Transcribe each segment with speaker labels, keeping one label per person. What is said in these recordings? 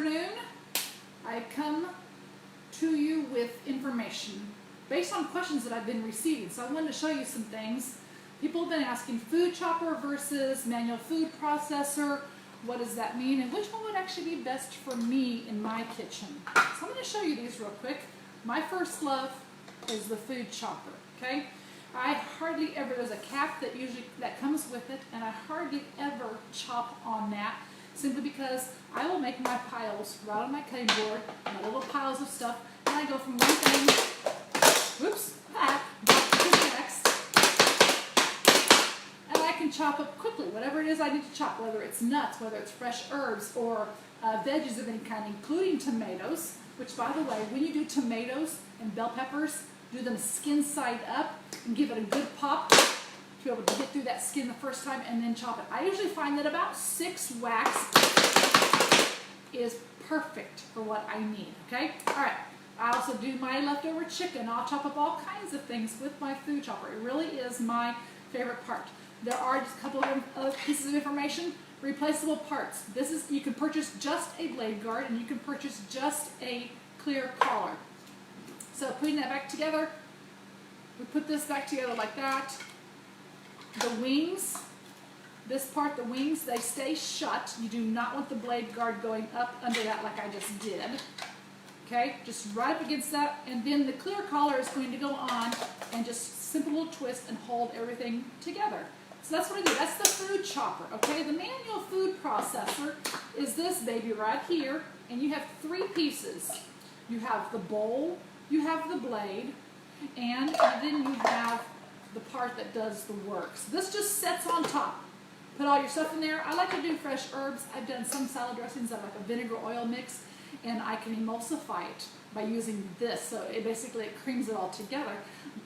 Speaker 1: afternoon, I come to you with information based on questions that I've been receiving. So I wanted to show you some things. People have been asking food chopper versus manual food processor. What does that mean? And which one would actually be best for me in my kitchen? So I'm going to show you these real quick. My first love is the food chopper, okay? I hardly ever, there's a cap that comes with it, and I hardly ever chop on that, simply because I will make my piles right on my cutting board, my little piles of stuff, and I go from one thing, back to the next, and I can chop up quickly, whatever it is I need to chop, whether it's nuts, whether it's fresh herbs, or veggies of any kind, including tomatoes, which, by the way, when you do tomatoes and bell peppers, do them skin side up and give it a good pop to be able to get through that skin the first time and then chop it. I usually find that about 6 whacks is perfect for what I need, okay? All right, I also do my leftover chicken. I'll chop up all kinds of things with my food chopper. It really is my favorite part. There are just a couple of other pieces of information. Replaceable parts. You can purchase just a blade guard, and you can purchase just a clear collar. So putting that back together, we put this back together like that. The wings, this part, the wings, they stay shut. You do not want the blade guard going up under that like I just did. Okay, just right up against that, and then the clear collar is going to go on and just simple little twist and hold everything together. So that's what I do. That's the food chopper, okay? The manual food processor is this baby right here, and you have 3 pieces. You have the bowl, you have the blade, and then you have the part that does the work. So this just sets on top. Put all your stuff in there. I like to do fresh herbs. I've done some salad dressings that are like a vinegar oil mix, and I can emulsify it by using this. So it basically creams it all together.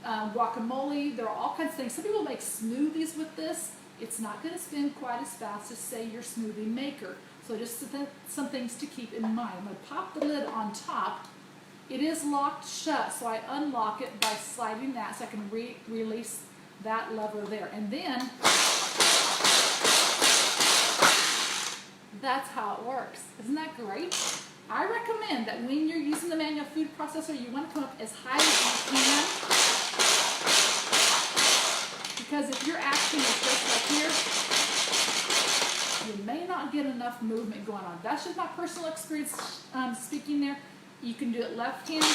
Speaker 1: Guacamole, there are all kinds of things. Some people make smoothies with this. It's not going to spin quite as fast as, say, your smoothie maker. So just some things to keep in mind. I'm going to pop the lid on top. It is locked shut, so I unlock it by sliding that so I can release that lever there. And then, that's how it works. Isn't that great? I recommend that when you're using the manual food processor, you want to come up as high as you can. Because if your action is just like here, you may not get enough movement going on. That's just my personal experience speaking there. You can do it left-handed,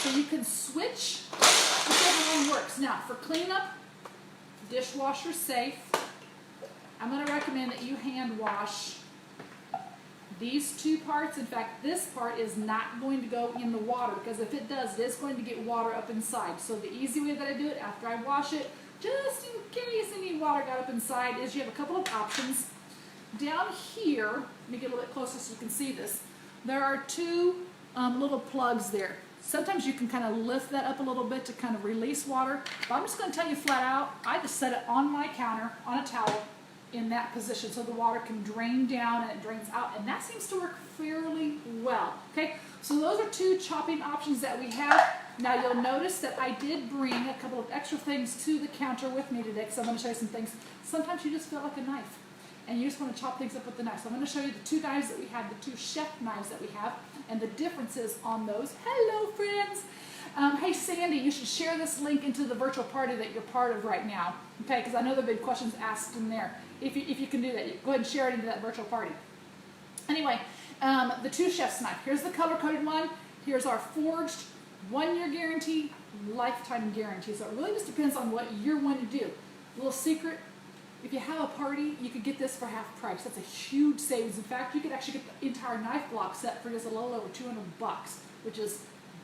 Speaker 1: so you can switch whichever one works. Now, for cleanup, dishwasher safe, I'm going to recommend that you hand wash these 2 parts. In fact, this part is not going to go in the water, because if it does, it is going to get water up inside. So the easy way that I do it after I wash it, just in case any water got up inside, is you have a couple of options. Down here, let me get a little bit closer so you can see this. There are 2 little plugs there. Sometimes you can kind of lift that up a little bit to kind of release water. But I'm just going to tell you flat out, I just set it on my counter on a towel in that position so the water can drain down and it drains out. And that seems to work fairly well. Okay, so those are 2 chopping options that we have. Now you'll notice that I did bring a couple of extra things to the counter with me today, because I'm going to show you some things. Sometimes you just feel like a knife, and you just want to chop things up with the knife. So I'm going to show you the 2 knives that we have, the 2 chef knives that we have, and the differences on those. Hello, friends. Hey, Sandy, you should share this link into the virtual party that you're part of right now, okay? Because I know there have been questions asked in there. If you can do that, go ahead and share it into that virtual party. Anyway, the 2 chef's knife. Here's the color-coded one. Here's our forged 1-year guarantee, lifetime guarantee. So it really just depends on what you're wanting to do. A little secret. If you have a party, you could get this for half price. That's a huge savings. In fact, you could actually get the entire knife block set for just a little over $200, which is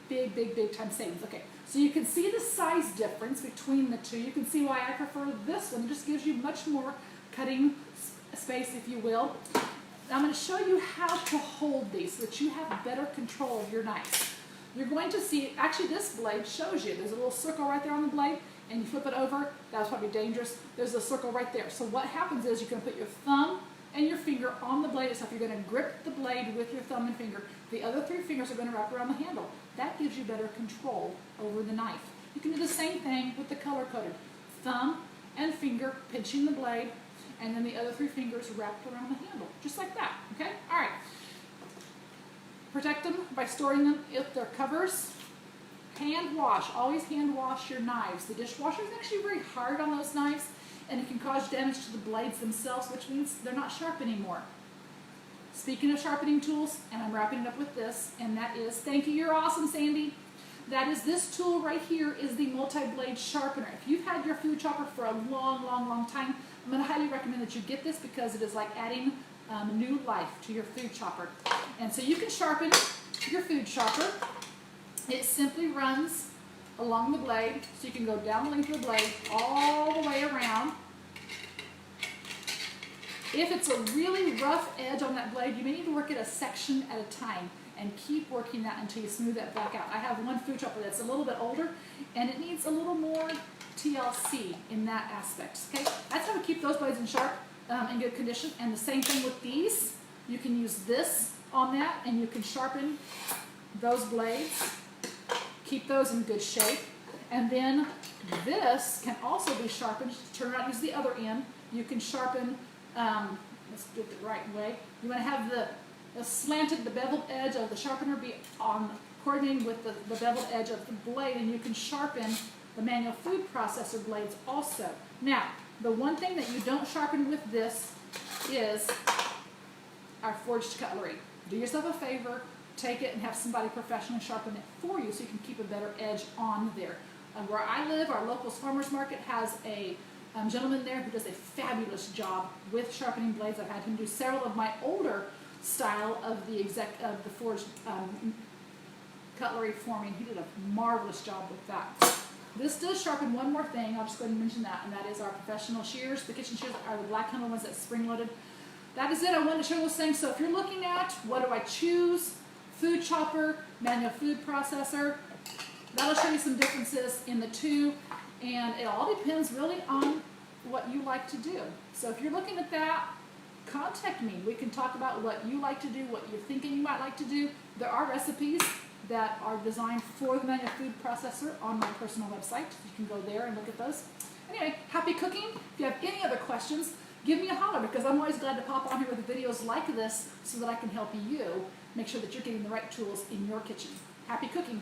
Speaker 1: big, big, big time savings. Okay, so you can see the size difference between the 2. You can see why I prefer this one. It just gives you much more cutting space, if you will. I'm going to show you how to hold these so that you have better control of your knife. You're going to see, actually this blade shows you. There's a little circle right there on the blade, and you flip it over. That was probably dangerous. There's a circle right there. So what happens is you can put your thumb and your finger on the blade itself. You're going to grip the blade with your thumb and finger. The other 3 fingers are going to wrap around the handle. That gives you better control over the knife. You can do the same thing with the color-coded. Thumb and finger pinching the blade, and then the other 3 fingers wrapped around the handle, just like that, okay? protect them by storing them if they're covers. Hand wash. Always hand wash your knives. The dishwasher is actually very hard on those knives, and it can cause damage to the blades themselves, which means they're not sharp anymore. Speaking of sharpening tools, and I'm wrapping it up with this, and that is, thank you, you're awesome, Sandy. That is, this tool right here is the multi-blade sharpener. If you've had your food chopper for a long time, I'm going to highly recommend that you get this because it is like adding new life to your food chopper. And so you can sharpen your food chopper. It simply runs along the blade, so you can go down the length of the blade all the way around. If it's a really rough edge on that blade, you may need to work it a section at a time and keep working that until you smooth that back out. I have one food chopper that's a little bit older, and it needs a little more TLC in that aspect. Okay, that's how we keep those blades in sharp, in good condition. And the same thing with these. You can use this on that, and you can sharpen those blades, keep those in good shape. And then this can also be sharpened. Turn around, use the other end. You can sharpen. Let's do it the right way. You want to have the slanted, the beveled edge of the sharpener be on coordinating with the beveled edge of the blade, and you can sharpen the manual food processor blades also. Now, the one thing that you don't sharpen with this is our forged cutlery. Do yourself a favor, take it and have somebody professionally sharpen it for you so you can keep a better edge on there. Where I live, our local farmers market has a gentleman there who does a fabulous job with sharpening blades. I've had him do several of my older style of the forged cutlery for me, and he did a marvelous job with that. This does sharpen one more thing. I'll just go ahead and mention that, and that is our professional shears. The kitchen shears are the black handle ones that's spring-loaded. That is it. I wanted to show those things. So if you're looking at what do I choose, food chopper, manual food processor, that'll show you some differences in the two, and it all depends really on what you like to do. So if you're looking at that, contact me. We can talk about what you like to do, what you're thinking you might like to do. There are recipes that are designed for the manual food processor on my personal website. You can go there and look at those. Anyway, happy cooking. If you have any other questions, give me a holler, because I'm always glad to pop on here with videos like this so that I can help you make sure that you're getting the right tools in your kitchen. Happy cooking.